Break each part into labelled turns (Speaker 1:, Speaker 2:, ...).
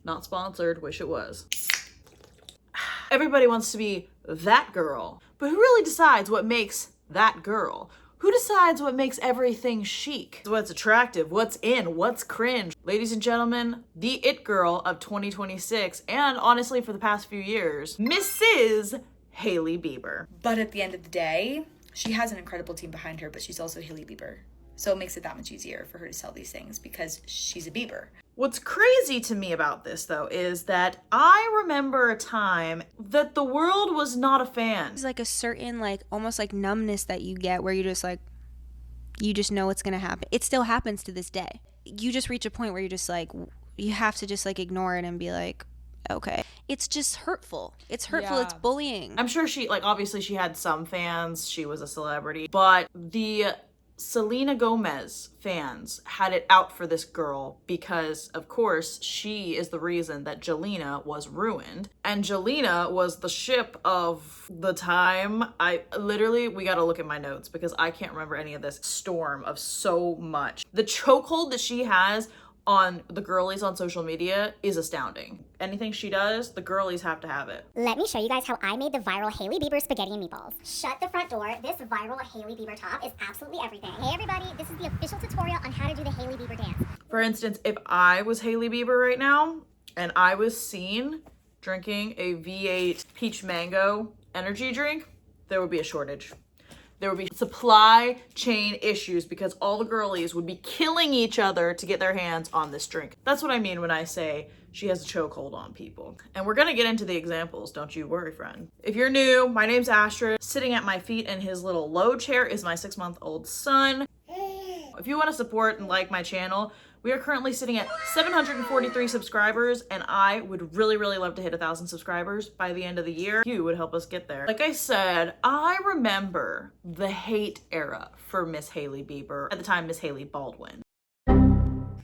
Speaker 1: Not sponsored, wish it was. Everybody wants to be that girl, but who really decides what makes that girl? Who decides what makes everything chic? What's attractive, what's in, what's cringe? Ladies and gentlemen, the it girl of 2026, and honestly for the past few years, Mrs. Hailey Bieber.
Speaker 2: But at the end of the day, she has an incredible team behind her, but she's also Hailey Bieber. So it makes it that much easier for her to sell these things because she's a Bieber.
Speaker 1: What's crazy to me about this, though, is that I remember a time that the world was not a fan.
Speaker 3: It's like a certain, like, almost like numbness that you get where you just like, you just know it's gonna happen. It still happens to this day. You just reach a point where you're just like, you have to just like ignore it and be like, okay. It's just hurtful. It's hurtful. Yeah. It's bullying.
Speaker 1: I'm sure she, like, obviously she had some fans. She was a celebrity. But the Selena Gomez fans had it out for this girl because, of course, she is the reason that Jelena was ruined. And Jelena was the ship of the time. We gotta look at my notes because I can't remember any of this storm of so much. The chokehold that she has on the girlies on social media is astounding. Anything she does, the girlies have to have it.
Speaker 4: Let me show you guys how I made the viral Hailey Bieber spaghetti and meatballs. Shut the front door. This viral Hailey Bieber top is absolutely everything. Hey everybody, this is the official tutorial on how to do the Hailey Bieber dance.
Speaker 1: For instance, if I was Hailey Bieber right now and I was seen drinking a V8 peach mango energy drink, there would be a shortage. There would be supply chain issues because all the girlies would be killing each other to get their hands on this drink. That's what I mean when I say she has a chokehold on people. And we're gonna get into the examples, don't you worry, friend. If you're new, my name's Astrid. Sitting at my feet in his little low chair is my 6-month-old son. If you want to support and like my channel, we are currently sitting at 743 subscribers, and I would really, really love to hit 1,000 subscribers by the end of the year. You would help us get there. Like I said, I remember the hate era for Miss Hailey Bieber, at the time Miss Hailey Baldwin.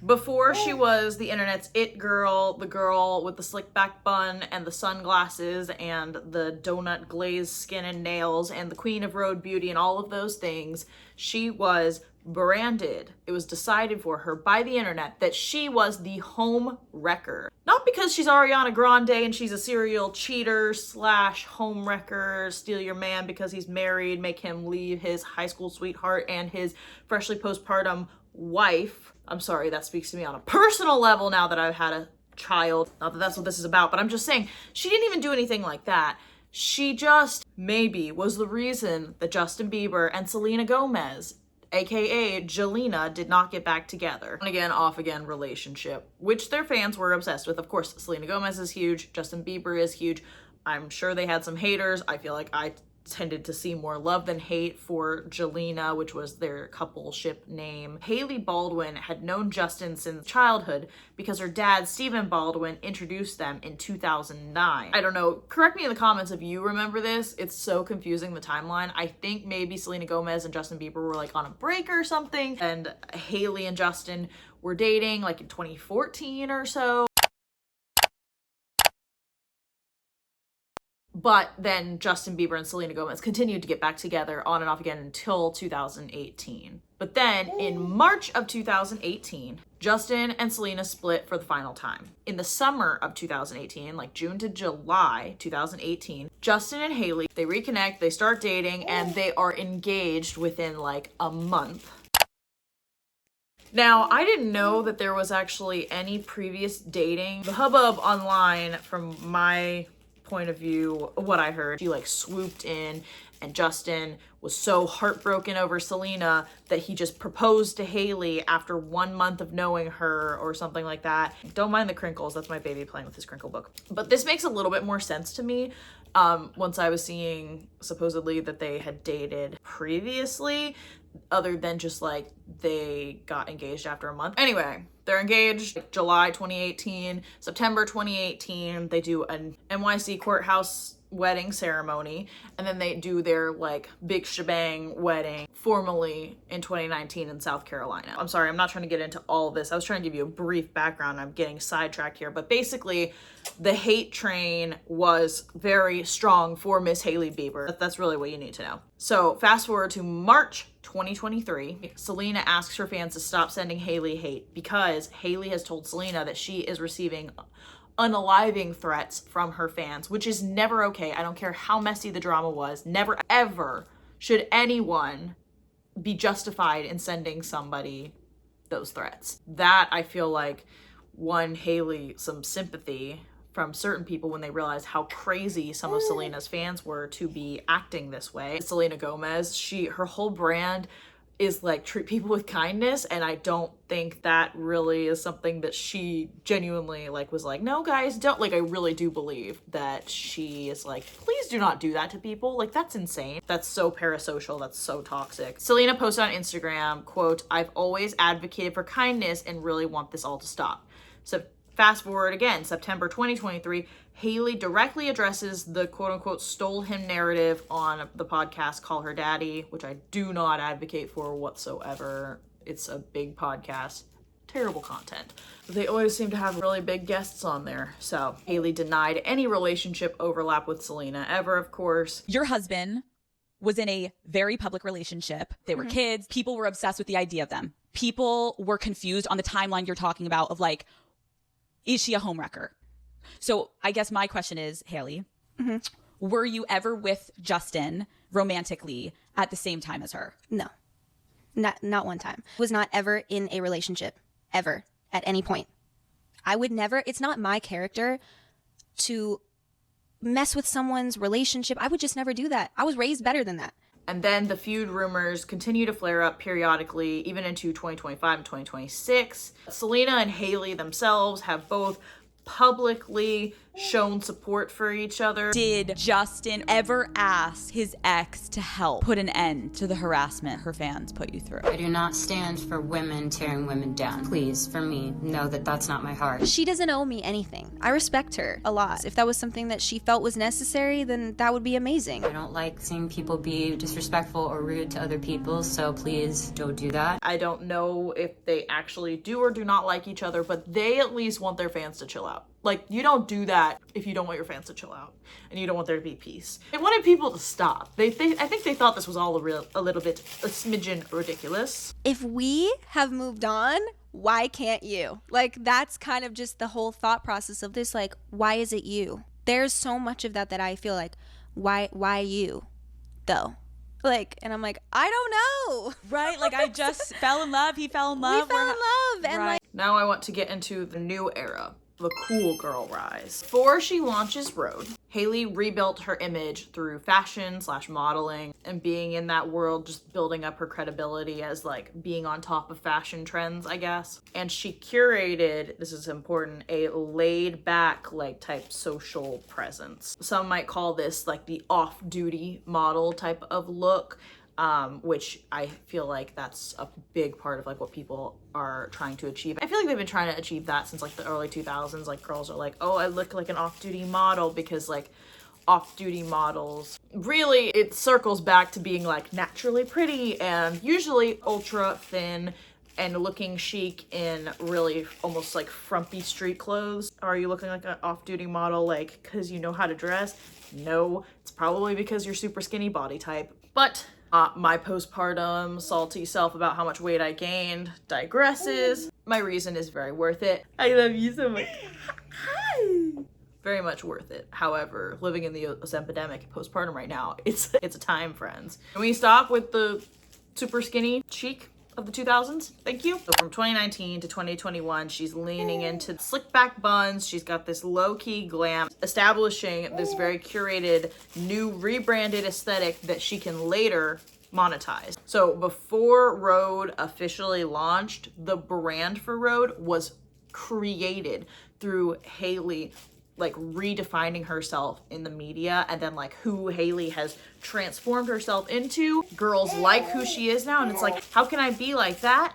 Speaker 1: Before she was the internet's it girl, the girl with the slick back bun and the sunglasses and the donut glazed skin and nails and the queen of road beauty and all of those things, she was branded. It was decided for her by the internet that she was the home wrecker. Not because she's Ariana Grande and she's a serial cheater / home wrecker, steal your man because he's married, make him leave his high school sweetheart and his freshly postpartum wife. I'm sorry, that speaks to me on a personal level now that I've had a child. Not that that's what this is about, but I'm just saying she didn't even do anything like that. She just maybe was the reason that Justin Bieber and Selena Gomez, aka Jelena, did not get back together. On again, off again relationship, which their fans were obsessed with. Of course, Selena Gomez is huge. Justin Bieber is huge. I'm sure they had some haters. I feel like I tended to see more love than hate for Jelena, which was their coupleship name. Hailey Baldwin had known Justin since childhood because her dad, Stephen Baldwin, introduced them in 2009. I don't know, correct me in the comments if you remember this. It's so confusing, the timeline. I think maybe Selena Gomez and Justin Bieber were like on a break or something, and Hailey and Justin were dating like in 2014 or so. But then Justin Bieber and Selena Gomez continued to get back together on and off again until 2018. But then in March of 2018, Justin and Selena split for the final time. In the summer of 2018, like June to July 2018, Justin and Hailey, they reconnect, they start dating, and they are engaged within like a month. Now, I didn't know that there was actually any previous dating. The hubbub online, from my point of view, what I heard, she like swooped in and Justin was so heartbroken over Selena that he just proposed to Hailey after 1 month of knowing her or something like that. Don't mind the crinkles, that's my baby playing with his crinkle book. But this makes a little bit more sense to me once I was seeing supposedly that they had dated previously, other than just like they got engaged after a month. Anyway, they're engaged July 2018, September 2018, they do an NYC courthouse wedding ceremony, and then they do their like big shebang wedding formally in 2019 in South Carolina. I'm sorry, I'm not trying to get into all of this. I was trying to give you a brief background. I'm getting sidetracked here, but basically the hate train was very strong for Miss Hailey Bieber. That's really what you need to know. So fast forward to March 2023, Selena asks her fans to stop sending Hailey hate because Hailey has told Selena that she is receiving unaliving threats from her fans, which is never okay. I don't care how messy the drama was. Never, ever should anyone be justified in sending somebody those threats. That, I feel like, won Hailey some sympathy from certain people when they realized how crazy some of Selena's fans were to be acting this way. Selena Gomez, her whole brand is like treat people with kindness, and I don't think that really is something that she genuinely like was like, no guys, don't. Like, I really do believe that she is like, please do not do that to people. Like, that's insane. That's so parasocial. That's so toxic. Selena posted on Instagram, quote, "I've always advocated for kindness and really want this all to stop." So fast forward again, September 2023, Hailey directly addresses the quote-unquote stole him narrative on the podcast Call Her Daddy, which I do not advocate for whatsoever. It's a big podcast. Terrible content. They always seem to have really big guests on there. So Hailey denied any relationship overlap with Selena ever, of course.
Speaker 5: Your husband was in a very public relationship. They were kids. People were obsessed with the idea of them. People were confused on the timeline you're talking about of like, is she a homewrecker? So I guess my question is, Hailey, were you ever with Justin romantically at the same time as her?
Speaker 3: No, not one time. Was not ever in a relationship, ever, at any point. I would never, it's not my character to mess with someone's relationship. I would just never do that. I was raised better than that.
Speaker 1: And then the feud rumors continue to flare up periodically, even into 2025 and 2026. Selena and Hailey themselves have both publicly shown support for each other.
Speaker 5: Did Justin ever ask his ex to help put an end to the harassment her fans put you through?
Speaker 6: I do not stand for women tearing women down. Please, for me, know that that's not my heart.
Speaker 3: She doesn't owe me anything. I respect her a lot. If that was something that she felt was necessary, then that would be amazing.
Speaker 6: I don't like seeing people be disrespectful or rude to other people, so please don't do that.
Speaker 1: I don't know if they actually do or do not like each other, but they at least want their fans to chill out. Like, you don't do that if you don't want your fans to chill out and you don't want there to be peace. They wanted people to stop. I think they thought this was all a smidgen ridiculous.
Speaker 3: If we have moved on, why can't you? Like, that's kind of just the whole thought process of this, like, why is it you? There's so much of that I feel like, why you, though? Like, and I'm like, I don't know.
Speaker 5: Right? Like, I just fell in love. He fell in love.
Speaker 3: We fell in love. And
Speaker 5: right.
Speaker 3: like,
Speaker 1: Now I want to get into the new era. The cool girl rise. Before she launches Rhode, Hailey rebuilt her image through fashion/modeling and being in that world, just building up her credibility as like being on top of fashion trends, I guess. And she curated, this is important, a laid back like type social presence. Some might call this like the off-duty model type of look. Which I feel like that's a big part of like what people are trying to achieve. I feel like they've been trying to achieve that since like the early 2000s. Like girls are like, oh, I look like an off-duty model, because like off-duty models, really it circles back to being like naturally pretty and usually ultra thin and looking chic in really almost like frumpy street clothes. Are you looking like an off-duty model like because you know how to dress? No, it's probably because you're super skinny body type. But my postpartum salty self about how much weight I gained digresses. My reason is very worth it. I love you so much. Very much worth it. However, living in the epidemic postpartum right now, it's a time, friends. Can we stop with the super skinny chic of the 2000s? Thank you. So from 2019 to 2021, she's leaning into slick back buns. She's got this low-key glam, establishing this very curated, new rebranded aesthetic that she can later monetize. So before Rhode officially launched, the brand for Rhode was created through Hailey like redefining herself in the media, and then like who Hailey has transformed herself into. Girls like who she is now, and it's like, how can I be like that?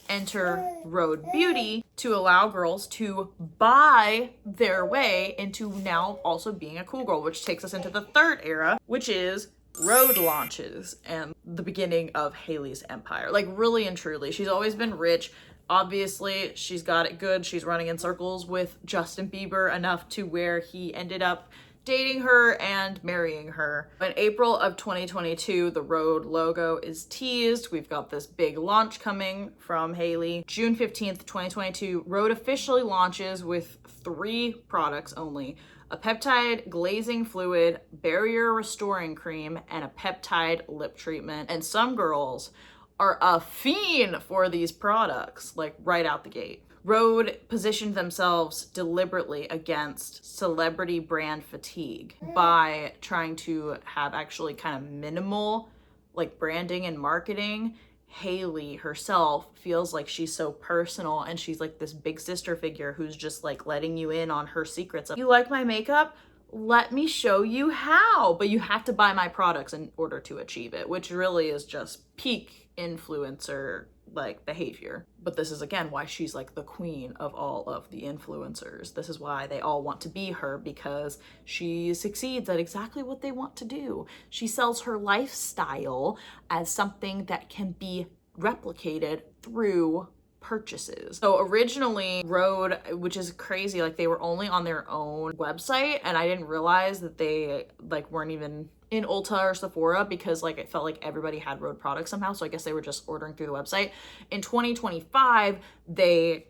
Speaker 1: Enter Rhode Beauty to allow girls to buy their way into now also being a cool girl, which takes us into the third era, which is Rhode launches and the beginning of Hailey's empire. Like really and truly, she's always been rich. Obviously, she's got it good. She's running in circles with Justin Bieber enough to where he ended up dating her and marrying her. In April of 2022, the Rhode logo is teased. We've got this big launch coming from Hailey. June 15th, 2022, Rhode officially launches with 3 products only: a peptide glazing fluid, barrier restoring cream, and a peptide lip treatment. And some girls are a fiend for these products, like right out the gate. Rhode positioned themselves deliberately against celebrity brand fatigue by trying to have actually kind of minimal like branding and marketing. Hailey herself feels like she's so personal and she's like this big sister figure who's just like letting you in on her secrets. You like my makeup? Let me show you how, but you have to buy my products in order to achieve it, which really is just peak influencer like behavior. But this is again why she's like the queen of all of the influencers. This is why they all want to be her, because she succeeds at exactly what they want to do. She sells her lifestyle as something that can be replicated through purchases. So originally Rhode, which is crazy, like they were only on their own website, and I didn't realize that they like weren't even in Ulta or Sephora, because like it felt like everybody had Rhode products somehow, so I guess they were just ordering through the website. In 2025 they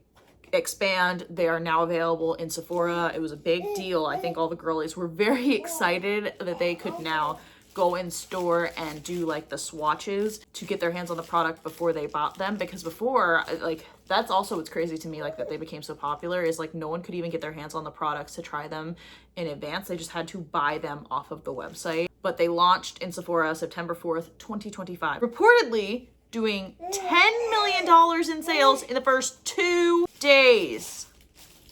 Speaker 1: expand. They are now available in Sephora. It was a big deal. I think all the girlies were very excited that they could now go in store and do like the swatches to get their hands on the product before they bought them, because before, like that's also what's crazy to me, like that they became so popular, is like no one could even get their hands on the products to try them in advance. They just had to buy them off of the website. But they launched in Sephora September 4th, 2025, reportedly doing $10 million in sales in the first 2 days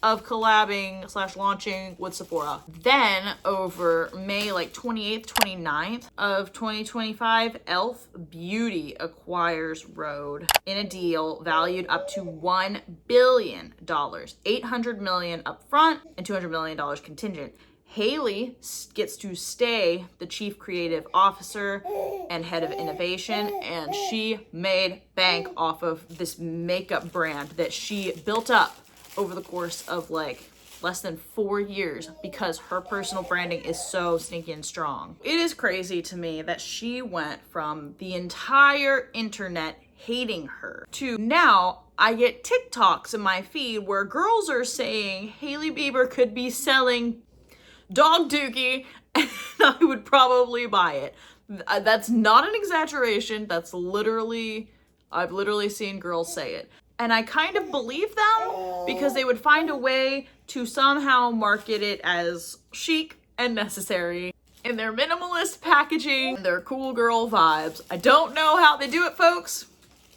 Speaker 1: of collabing / launching with Sephora. Then over May like 28th, 29th of 2025, Elf Beauty acquires Rhode in a deal valued up to $1 billion, $800 million upfront and $200 million contingent. Hailey gets to stay the chief creative officer and head of innovation, and she made bank off of this makeup brand that she built up over the course of like less than 4 years, because her personal branding is so stinking strong. It is crazy to me that she went from the entire internet hating her to now I get TikToks in my feed where girls are saying Hailey Bieber could be selling dog dookie and I would probably buy it. That's not an exaggeration. That's literally, I've literally seen girls say it. And I kind of believe them, because they would find a way to somehow market it as chic and necessary in their minimalist packaging and their cool girl vibes. I don't know how they do it, folks,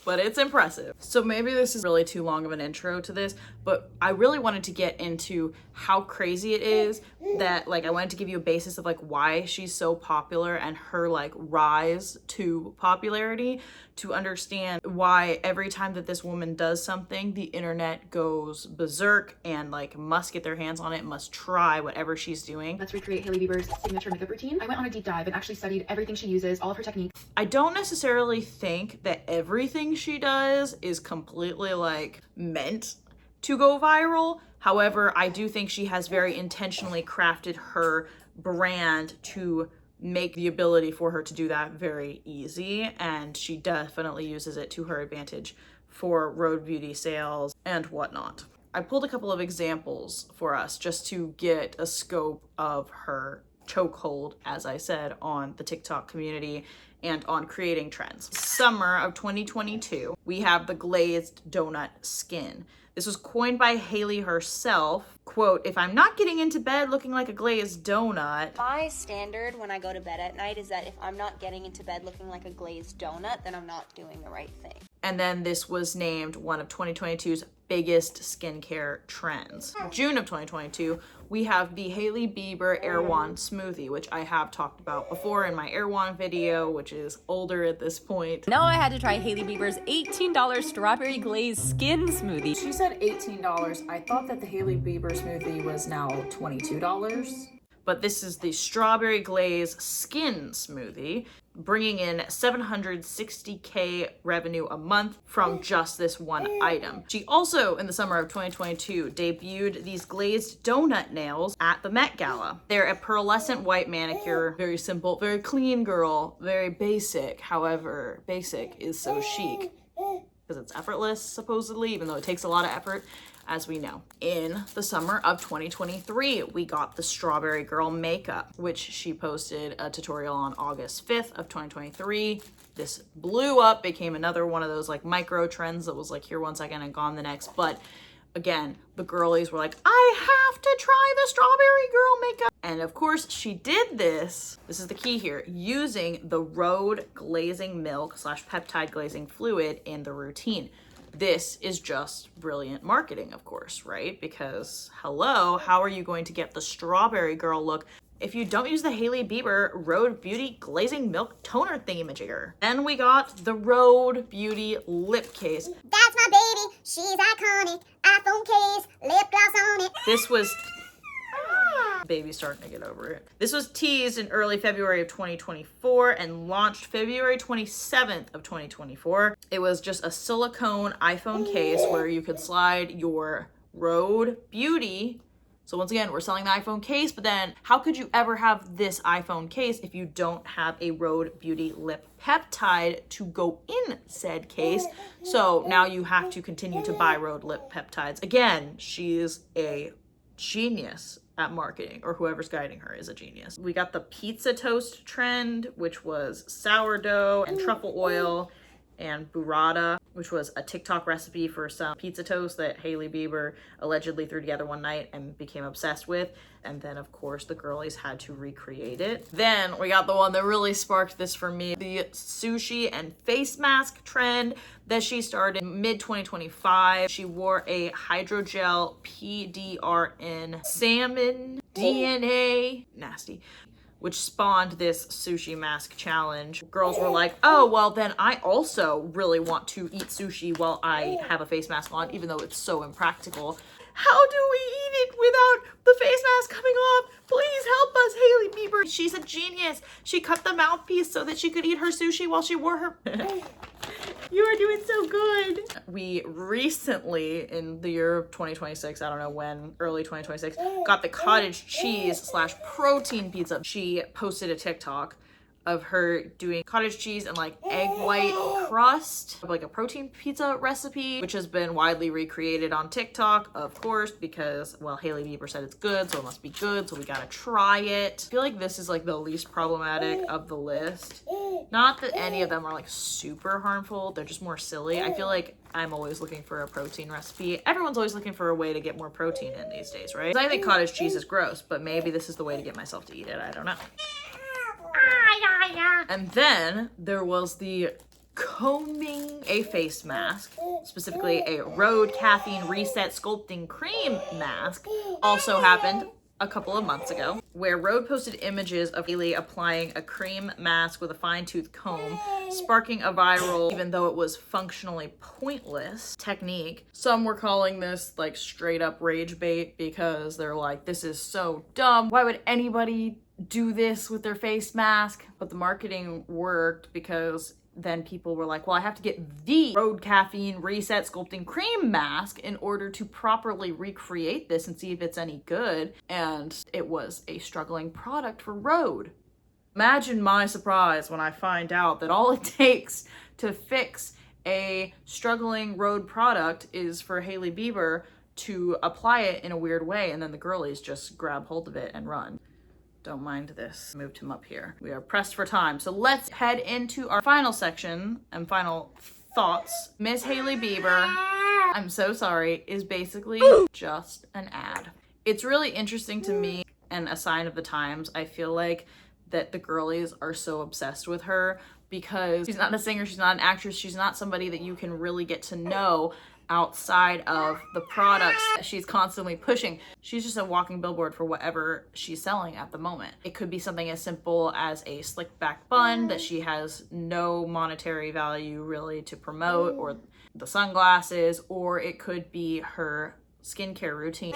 Speaker 1: but it's impressive. So maybe this is really too long of an intro to this, but I really wanted to get into how crazy it is that like I wanted to give you a basis of like why she's so popular and her like rise to popularity, to understand why every time that this woman does something, the internet goes berserk and like must get their hands on it, must try whatever she's doing.
Speaker 7: Let's recreate Hailey Bieber's signature makeup routine. I went on a deep dive and actually studied everything she uses, all of her techniques.
Speaker 1: I don't necessarily think that everything she does is completely like meant to go viral. However, I do think she has very intentionally crafted her brand to make the ability for her to do that very easy, and she definitely uses it to her advantage for Rhode Beauty sales and whatnot. I pulled a couple of examples for us just to get a scope of her chokehold, as I said, on the TikTok community and on creating trends. Summer of 2022, we have the glazed donut skin. This was coined by Hailey herself. Quote, "If I'm not getting into bed looking like a glazed donut."
Speaker 3: My standard when I go to bed at night is that if I'm not getting into bed looking like a glazed donut, then I'm not doing the right thing.
Speaker 1: And then this was named one of 2022's biggest skincare trends. June of 2022, we have the Hailey Bieber Erewhon smoothie, which I have talked about before in my Erewhon video, which is older at this point.
Speaker 8: Now I had to try Hailey Bieber's $18 strawberry glazed skin smoothie.
Speaker 1: She said $18. I thought that the Hailey Bieber smoothie was now $22. But this is the strawberry glaze skin smoothie. bringing in 760K revenue a month from just this one item. She also, in the summer of 2022, debuted these glazed donut nails at the Met Gala. They're a pearlescent white manicure, very simple, very clean girl, very basic. However, basic is so chic because it's effortless, supposedly, even though it takes a lot of effort, as we know. In the summer of 2023, we got the Strawberry Girl makeup, which she posted a tutorial on August 5th of 2023. This blew up, became another one of those like micro trends that was like here one second and gone the next. But again, the girlies were like, I have to try the Strawberry Girl makeup. And of course she did this is the key here, using the Rhode glazing milk / peptide glazing fluid in the routine. This is just brilliant marketing, of course, right? Because hello, how are you going to get the Strawberry Girl look if you don't use the Hailey Bieber Rhode Beauty Glazing Milk Toner thingamajigger? Then we got the Rhode Beauty lip case.
Speaker 4: That's my baby, she's iconic. iPhone case, lip gloss on it.
Speaker 1: This was baby's starting to get over it. This was teased in early February of 2024 and launched February 27th of 2024. It was just a silicone iPhone case where you could slide your Rhode Beauty. So once again, we're selling the iPhone case, but then how could you ever have this iPhone case if you don't have a Rhode Beauty lip peptide to go in said case? So now you have to continue to buy Rhode lip peptides. Again, she's a genius at marketing, or whoever's guiding her is a genius. We got the pizza toast trend, which was sourdough and truffle oil and burrata, which was a TikTok recipe for some pizza toast that Hailey Bieber allegedly threw together one night and became obsessed with. And then of course the girlies had to recreate it. Then we got the one that really sparked this for me, the sushi and face mask trend that she started mid 2025. She wore a hydrogel PDRN salmon DNA, nasty, which spawned this sushi mask challenge. Girls were like, oh, well then I also really want to eat sushi while I have a face mask on, even though it's so impractical. How do we eat it without the face mask coming off? Please help us, Hailey Bieber. She's a genius. She cut the mouthpiece so that she could eat her sushi while she wore her. You are doing so good. We recently, in the year of 2026, I don't know when, early 2026, got the cottage cheese / protein pizza. She posted a TikTok of her doing cottage cheese and like egg white crust, like a protein pizza recipe, which has been widely recreated on TikTok, of course, because, well, Hailey Bieber said it's good, so it must be good, so we gotta try it. I feel like this is like the least problematic of the list. Not that any of them are like super harmful, they're just more silly. I feel like I'm always looking for a protein recipe. Everyone's always looking for a way to get more protein in these days, right? I think cottage cheese is gross, but maybe this is the way to get myself to eat it, I don't know. And then there was the combing a face mask, specifically a Rhode Caffeine Reset Sculpting Cream mask, also happened a couple of months ago, where Rhode posted images of Hailey applying a cream mask with a fine-tooth comb, sparking a viral, even though it was functionally pointless, technique. Some were calling this like straight up rage bait because they're like, this is so dumb. Why would anybody do this with their face mask? But the marketing worked because then people were like, well, I have to get the Rhode Caffeine Reset Sculpting Cream mask in order to properly recreate this and see if it's any good. And it was a struggling product for Rhode. Imagine my surprise when I find out that all it takes to fix a struggling Rhode product is for Hailey Bieber to apply it in a weird way, and then the girlies just grab hold of it and run. Don't mind this. Moved him up here. We are pressed for time. So let's head into our final section and final thoughts. Miss Hailey Bieber, I'm so sorry, is basically just an ad. It's really interesting to me and a sign of the times. I feel like that the girlies are so obsessed with her because she's not a singer, she's not an actress, she's not somebody that you can really get to know outside of the products that she's constantly pushing. She's just a walking billboard for whatever she's selling at the moment. It could be something as simple as a slick back bun that she has no monetary value really to promote, or the sunglasses, or it could be her skincare routine.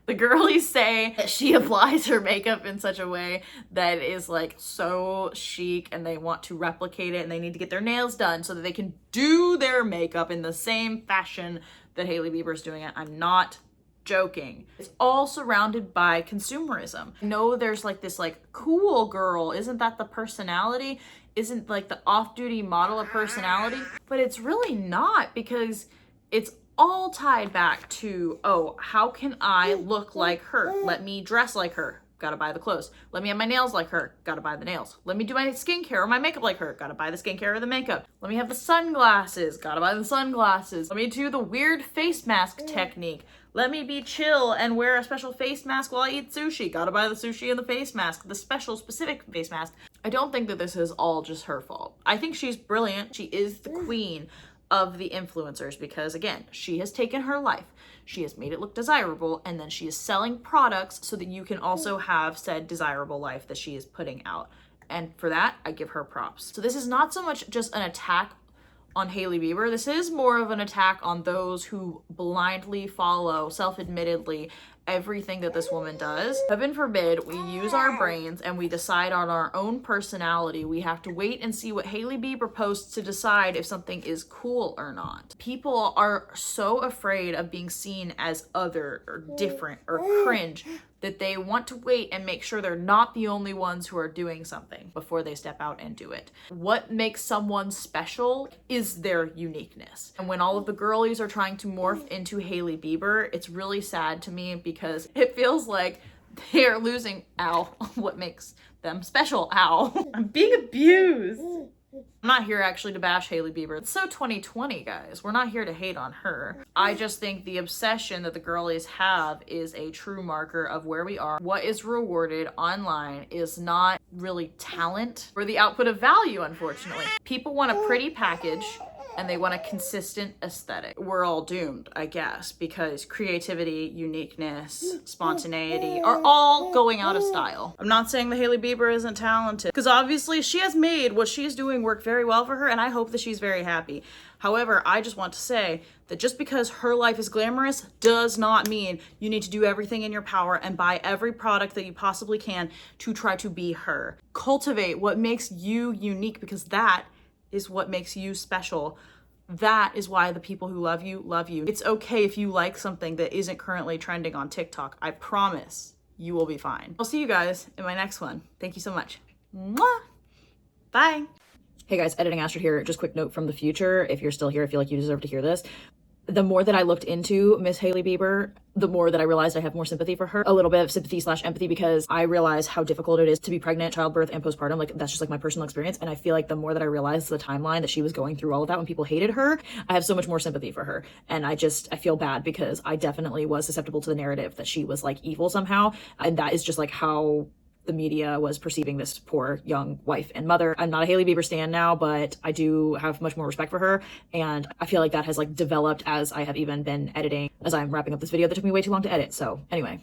Speaker 1: The girlies say that she applies her makeup in such a way that is like so chic, and they want to replicate it, and they need to get their nails done so that they can do their makeup in the same fashion that Hailey Bieber's doing it. I'm not joking. It's all surrounded by consumerism. I know there's like this like cool girl, isn't that the personality? Isn't like the off-duty model of personality? But it's really not, because it's all tied back to, oh, how can I look like her? Let me dress like her. Gotta buy the clothes. Let me have my nails like her. Gotta buy the nails. Let me do my skincare or my makeup like her. Gotta buy the skincare or the makeup. Let me have the sunglasses. Gotta buy the sunglasses. Let me do the weird face mask technique. Let me be chill and wear a special face mask while I eat sushi. Gotta buy the sushi and the face mask, the special specific face mask. I don't think that this is all just her fault. I think she's brilliant. She is the queen of the influencers, because again, she has taken her life, she has made it look desirable, and then she is selling products so that you can also have said desirable life that she is putting out. And for that, I give her props. So this is not so much just an attack on Hailey Bieber. This is more of an attack on those who blindly follow, self-admittedly, everything that this woman does. Heaven forbid we use our brains and we decide on our own personality. We have to wait and see what Hailey Bieber posts to decide if something is cool or not. People are so afraid of being seen as other or different or cringe that they want to wait and make sure they're not the only ones who are doing something before they step out and do it. What makes someone special is their uniqueness. And when all of the girlies are trying to morph into Hailey Bieber, it's really sad to me, because it feels like they are losing, what makes them special, I'm being abused. I'm not here actually to bash Hailey Bieber. It's so 2020, guys. We're not here to hate on her. I just think the obsession that the girlies have is a true marker of where we are. What is rewarded online is not really talent or the output of value, unfortunately. People want a pretty package and they want a consistent aesthetic. We're all doomed, I guess, because creativity, uniqueness, spontaneity are all going out of style. I'm not saying that Hailey Bieber isn't talented, because obviously she has made what she's doing work very well for her, and I hope that she's very happy. However, I just want to say that just because her life is glamorous does not mean you need to do everything in your power and buy every product that you possibly can to try to be her. Cultivate what makes you unique, because that is what makes you special. That is why the people who love you love you. It's okay if you like something that isn't currently trending on TikTok. I promise you will be fine. I'll see you guys in my next one. Thank you so much. Mwah! Bye. Hey guys, Editing Astrid here. Just quick note from the future. If you're still here, I feel like you deserve to hear this. The more that I looked into Miss Hailey Bieber, the more that I realized I have more sympathy for her. A little bit of sympathy / empathy, because I realize how difficult it is to be pregnant, childbirth, and postpartum. Like, that's just like my personal experience. And I feel like the more that I realized the timeline that she was going through all of that when people hated her, I have so much more sympathy for her. And I feel bad, because I definitely was susceptible to the narrative that she was like evil somehow. And that is just like how the media was perceiving this poor young wife and mother. I'm not a Hailey Bieber stan now, but I do have much more respect for her. And I feel like that has like developed as I have even been editing, as I'm wrapping up this video that took me way too long to edit. So anyway,